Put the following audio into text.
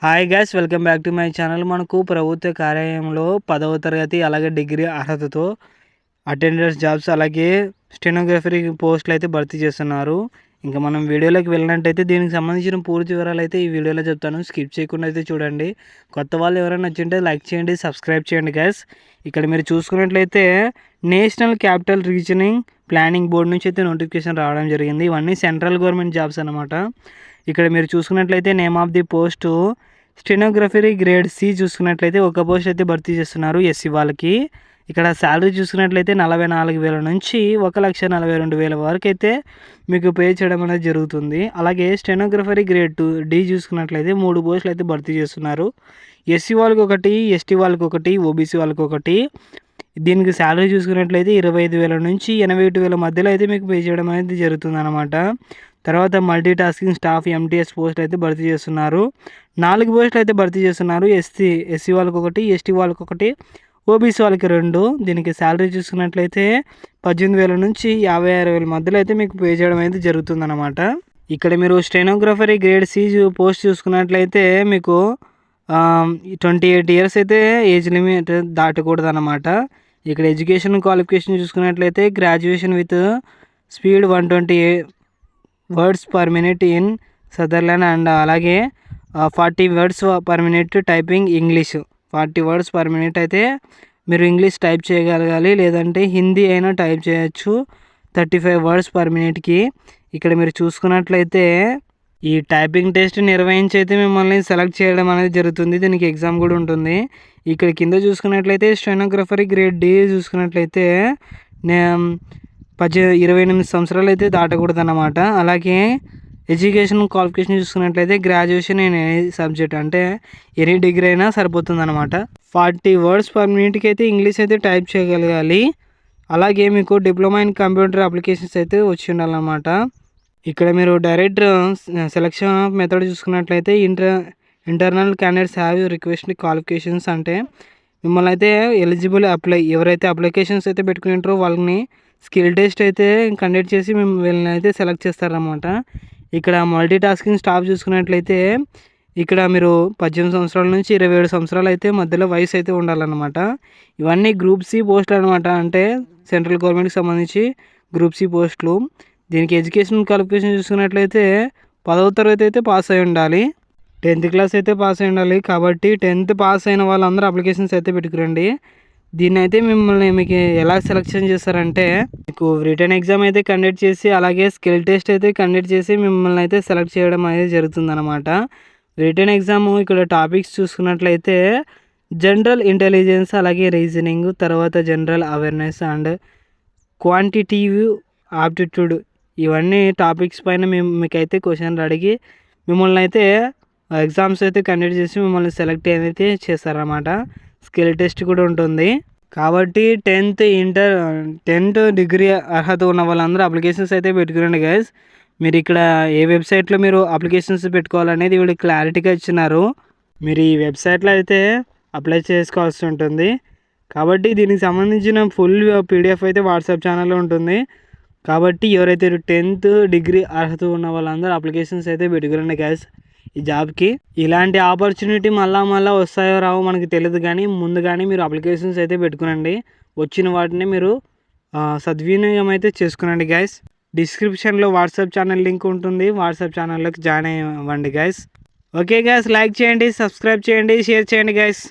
Hi guys, welcome back to my channel. మనకు ప్రభుత్వ కార్యాలయంలో 10వ తరగతి అలాగే డిగ్రీ అర్హతతో అటెండర్స్ జాబ్స్ అలాగే స్టెనోగ్రఫీ పోస్టులు అయితే భర్తీ చేస్తున్నారు. ఇంకా మనం వీడియోలోకి వెళ్ళినట్టయితే దీనికి సంబంధించిన పూర్తి వివరాలు అయితే ఈ వీడియోలో చెప్తాను. స్కిప్ చేయకుండా అయితే చూడండి. కొత్త వాళ్ళు ఎవరైనా వచ్చింటే లైక్ చేయండి, సబ్స్క్రైబ్ చేయండి గైస్. ఇక్కడ మీరు చూసుకున్నట్లయితే national capital reasoning planning board నుంచి అయితే నోటిఫికేషన్ రావడం జరిగింది. ఇవన్నీ సెంట్రల్ గవర్నమెంట్ జాబ్స్ అనమాట. ఇక్కడ మీరు చూసుకున్నట్లయితే name of the post stenography grade C చూసుకున్నట్లయితే ఒక పోస్ట్ అయితే భర్తీ చేస్తున్నారు ఎస్సీ వాళ్ళకి. ఇక్కడ శాలరీ చూసుకున్నట్లయితే 44,000 నుంచి 1,42,000 వరకు అయితే మీకు పే చేయడం అనేది జరుగుతుంది. అలాగే స్టెనోగ్రఫీ గ్రేడ్ 2 డి చూసుకున్నట్లయితే 3 పోస్టులు అయితే భర్తీ చేస్తున్నారు. ఎస్సీ వాళ్ళకి ఒకటి, ఎస్టీ వాళ్ళకి ఒకటి, ఓబీసీ వాళ్ళకి ఒకటి. దీనికి శాలరీ చూసుకున్నట్లయితే 25,000 నుంచి 81,000 మధ్యలో అయితే మీకు పే చేయడం అనేది జరుగుతుంది అనమాట. తర్వాత multi tasking staff MTS post అయితే భర్తీ చేస్తున్నారు. 4 పోస్టులు అయితే భర్తీ చేస్తున్నారు. ఎస్సీ వాళ్ళకి ఒకటి, ఎస్టీ వాళ్ళకి ఒకటి, ఓబీసీ వాళ్ళకి 2. దీనికి శాలరీ చూసుకున్నట్లయితే 18,000 నుంచి 56,000 మధ్యలో అయితే మీకు పే చేయడం అయితే జరుగుతుందన్నమాట. ఇక్కడ మీరు స్టెనోగ్రఫీ గ్రేడ్ సి పోస్ట్ చూసుకున్నట్లయితే మీకు 28 ఇయర్స్ అయితే ఏజ్ లిమిట్ దాటకూడదు అనమాట. ఇక్కడ ఎడ్యుకేషన్ క్వాలిఫికేషన్ చూసుకున్నట్లయితే graduation with speed 120 words per minute in Sutherland and అలాగే 40 words per minute typing English. 40 words per minute అయితే మీరు ఇంగ్లీష్ టైప్ చేయగలగాలి, లేదంటే హిందీ అయినా టైప్ చేయొచ్చు 35 వర్డ్స్ పర్ మినిట్కి. ఇక్కడ మీరు చూసుకున్నట్లయితే ఈ టైపింగ్ టెస్ట్ నిర్వహించి అయితే మిమ్మల్ని సెలెక్ట్ చేయడం అనేది జరుగుతుంది. దీనికి ఎగ్జామ్ కూడా ఉంటుంది. ఇక్కడ కింద చూసుకున్నట్లయితే స్టెనోగ్రఫీ గ్రేడ్ డి చూసుకున్నట్లయితే 28 సంవత్సరాలు అయితే దాటకూడదు అన్నమాట. అలాగే ఎడ్యుకేషన్ క్వాలిఫికేషన్ చూసుకున్నట్లయితే గ్రాడ్యుయేషన్ ఇన్ ఎనీ సబ్జెక్ట్, అంటే ఎనీ డిగ్రీ అయినా సరిపోతుంది అనమాట. 40 వర్డ్స్ పర్ మినిట్కి అయితే ఇంగ్లీష్ అయితే టైప్ చేయగలగాలి. అలాగే మీకు డిప్లొమా ఇన్ కంప్యూటర్ అప్లికేషన్స్ అయితే వచ్చి ఉండాలన్నమాట. ఇక్కడ మీరు డైరెక్ట్ సెలక్షన్ మెథడ్ చూసుకున్నట్లయితే internal candidates have request qualifications, అంటే మిమ్మల్ని అయితే ఎలిజిబుల్ ఎవరైతే అప్లికేషన్స్ అయితే పెట్టుకుంటారో వాళ్ళని స్కిల్ టెస్ట్ అయితే కండక్ట్ చేసి వీళ్ళని అయితే సెలెక్ట్ చేస్తారన్నమాట. ఇక్కడ మల్టీ టాస్కింగ్ స్టాఫ్ చూసుకున్నట్లయితే ఇక్కడ మీరు 18 సంవత్సరాల నుంచి 27 సంవత్సరాలు అయితే మధ్యలో వయసు అయితే ఉండాలన్నమాట. ఇవన్నీ గ్రూప్ సి పోస్టులు అనమాట, అంటే సెంట్రల్ గవర్నమెంట్కి సంబంధించి గ్రూప్ సి పోస్టులు. దీనికి ఎడ్యుకేషన్ క్వాలిఫికేషన్ చూసుకున్నట్లయితే 10వ తరగతి అయితే పాస్ అయి ఉండాలి, 10th క్లాస్ అయితే పాస్ అయి ఉండాలి. కాబట్టి 10th పాస్ అయిన వాళ్ళందరూ అప్లికేషన్స్ అయితే పెట్టుకురండి. దీన్ని అయితే మీకు ఎలా సెలెక్షన్ చేస్తారంటే మీకు రిటర్న్ ఎగ్జామ్ అయితే కండక్ట్ చేసి అలాగే స్కిల్ టెస్ట్ అయితే కండక్ట్ చేసి మిమ్మల్ని అయితే సెలెక్ట్ చేయడం అనేది జరుగుతుందన్నమాట. రిటర్న్ ఎగ్జామ్ ఇక్కడ టాపిక్స్ చూసుకున్నట్లయితే జనరల్ ఇంటెలిజెన్స్ అలాగే రీజనింగ్, తర్వాత general awareness and quantitative aptitude, ఇవన్నీ టాపిక్స్ పైన మీకైతే క్వశ్చన్లు అడిగి మిమ్మల్ని అయితే ఎగ్జామ్స్ అయితే కండక్ట్ చేసి మిమ్మల్ని సెలెక్ట్ అయితే చేస్తారన్నమాట. స్కిల్ టెస్ట్ కూడా ఉంటుంది. కాబట్టి 10th డిగ్రీ అర్హత ఉన్న వాళ్ళందరూ అప్లికేషన్స్ అయితే పెట్టుకురండి గైస్. మీరు ఇక్కడ ఏ వెబ్సైట్లో మీరు అప్లికేషన్స్ పెట్టుకోవాలనేది వీళ్ళు క్లారిటీగా ఇచ్చినారు. మీరు ఈ వెబ్సైట్లో అయితే అప్లై చేసుకోవాల్సి ఉంటుంది. కాబట్టి దీనికి సంబంధించిన ఫుల్ పీడిఎఫ్ అయితే వాట్సాప్ ఛానల్లో ఉంటుంది. కాబట్టి ఎవరైతే 10th డిగ్రీ అర్హత ఉన్న వాళ్ళందరూ అప్లికేషన్స్ అయితే పెట్టుకురండి గైస్ ఈ జాబ్కి. ఇలాంటి ఆపర్చునిటీ మళ్ళా వస్తాయో రావో మనకి తెలియదు, కానీ ముందుగానే మీరు అప్లికేషన్స్ అయితే పెట్టుకునండి. వచ్చిన వాటిని మీరు సద్వినియోగం అయితే చేసుకునండి గైస్. డిస్క్రిప్షన్లో వాట్సాప్ ఛానల్ లింక్ ఉంటుంది, వాట్సాప్ ఛానల్లోకి జాయిన్ అవ్వండి గైస్. ఓకే గైస్, లైక్ చేయండి, సబ్స్క్రైబ్ చేయండి, షేర్ చేయండి గైస్.